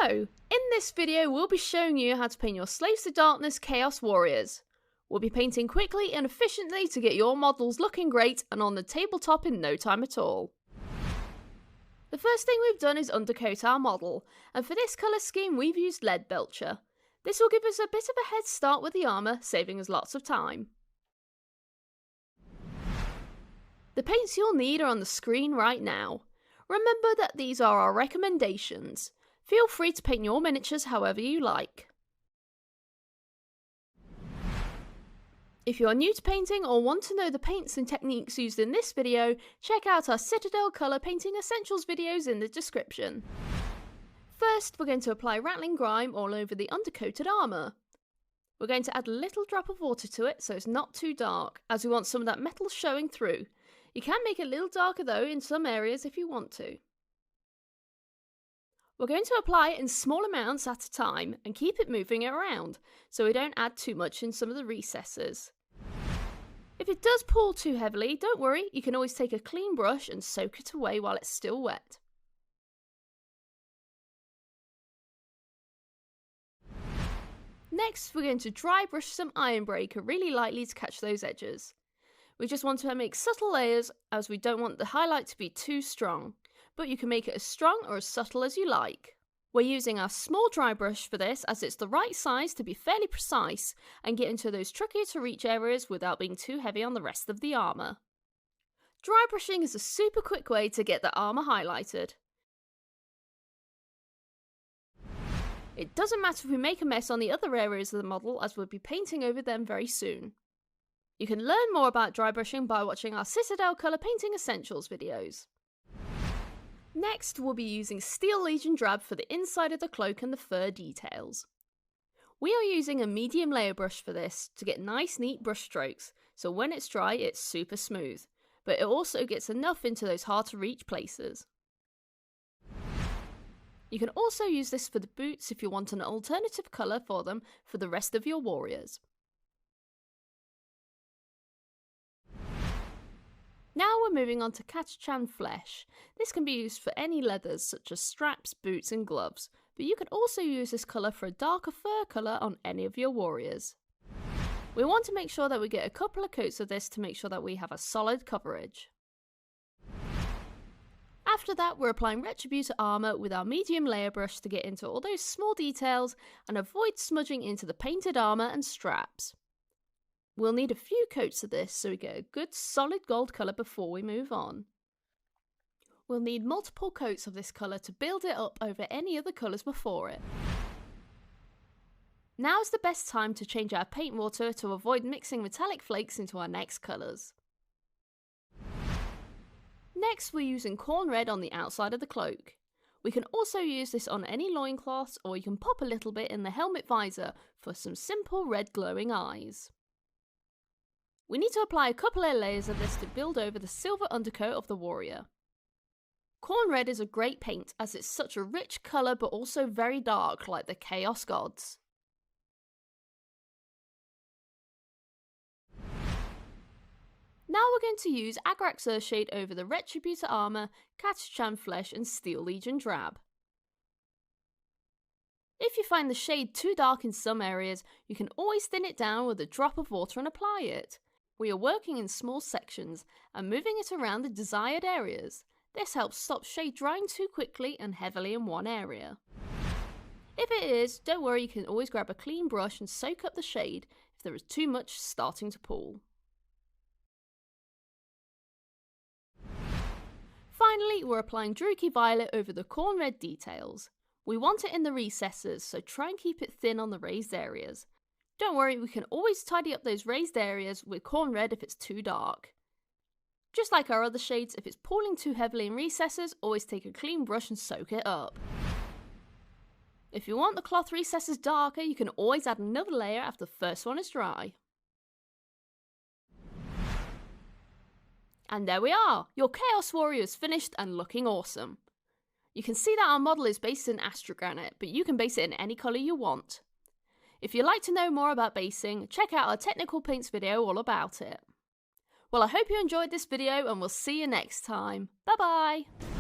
So, in this video we'll be showing you how to paint your Slaves to Darkness Chaos Warriors. We'll be painting quickly and efficiently to get your models looking great and on the tabletop in no time at all. The first thing we've done is undercoat our model, and for this colour scheme we've used Lead Belcher. This will give us a bit of a head start with the armour, saving us lots of time. The paints you'll need are on the screen right now. Remember that these are our recommendations. Feel free to paint your miniatures however you like. If you are new to painting or want to know the paints and techniques used in this video, check out our Citadel Colour Painting Essentials videos in the description. First, we're going to apply Rattling Grime all over the undercoated armour. We're going to add a little drop of water to it so it's not too dark, as we want some of that metal showing through. You can make it a little darker though in some areas if you want to. We're going to apply it in small amounts at a time and keep it moving around so we don't add too much in some of the recesses. If it does pool too heavily, don't worry, you can always take a clean brush and soak it away while it's still wet. Next, we're going to dry brush some Iron Breaker really lightly to catch those edges. We just want to make subtle layers as we don't want the highlight to be too strong, but you can make it as strong or as subtle as you like. We're using our small dry brush for this as it's the right size to be fairly precise and get into those trickier to reach areas without being too heavy on the rest of the armour. Dry brushing is a super quick way to get the armour highlighted. It doesn't matter if we make a mess on the other areas of the model as we'll be painting over them very soon. You can learn more about dry brushing by watching our Citadel Colour Painting Essentials videos. Next, we'll be using Steel Legion Drab for the inside of the cloak and the fur details. We are using a medium layer brush for this to get nice neat brush strokes, so when it's dry it's super smooth, but it also gets enough into those hard to reach places. You can also use this for the boots if you want an alternative colour for them for the rest of your warriors. Now we're moving on to Catachan Flesh. This can be used for any leathers such as straps, boots and gloves, but you can also use this colour for a darker fur colour on any of your warriors. We want to make sure that we get a couple of coats of this to make sure that we have a solid coverage. After that, we're applying Retributor armour with our medium layer brush to get into all those small details and avoid smudging into the painted armour and straps. We'll need a few coats of this so we get a good solid gold colour before we move on. We'll need multiple coats of this colour to build it up over any other colours before it. Now is the best time to change our paint water to avoid mixing metallic flakes into our next colours. Next, we're using Corn Red on the outside of the cloak. We can also use this on any loincloths, or you can pop a little bit in the helmet visor for some simple red glowing eyes. We need to apply a couple of layers of this to build over the silver undercoat of the warrior. Corn Red is a great paint as it's such a rich colour but also very dark like the Chaos Gods. Now we're going to use Agrax Earthshade over the Retributor armour, Catachan Flesh and Steel Legion Drab. If you find the shade too dark in some areas, you can always thin it down with a drop of water and apply it. We are working in small sections and moving it around the desired areas. This helps stop shade drying too quickly and heavily in one area. If it is, don't worry, you can always grab a clean brush and soak up the shade if there is too much starting to pool. Finally, we're applying Druchii Violet over the Corn Red details. We want it in the recesses, so try and keep it thin on the raised areas. Don't worry, we can always tidy up those raised areas with Corn Red if it's too dark. Just like our other shades, if it's pooling too heavily in recesses, always take a clean brush and soak it up. If you want the cloth recesses darker, you can always add another layer after the first one is dry. And there we are! Your Chaos Warrior is finished and looking awesome. You can see that our model is based in Astrogranite, but you can base it in any colour you want. If you'd like to know more about basing, check out our technical paints video all about it. Well, I hope you enjoyed this video and we'll see you next time. Bye bye!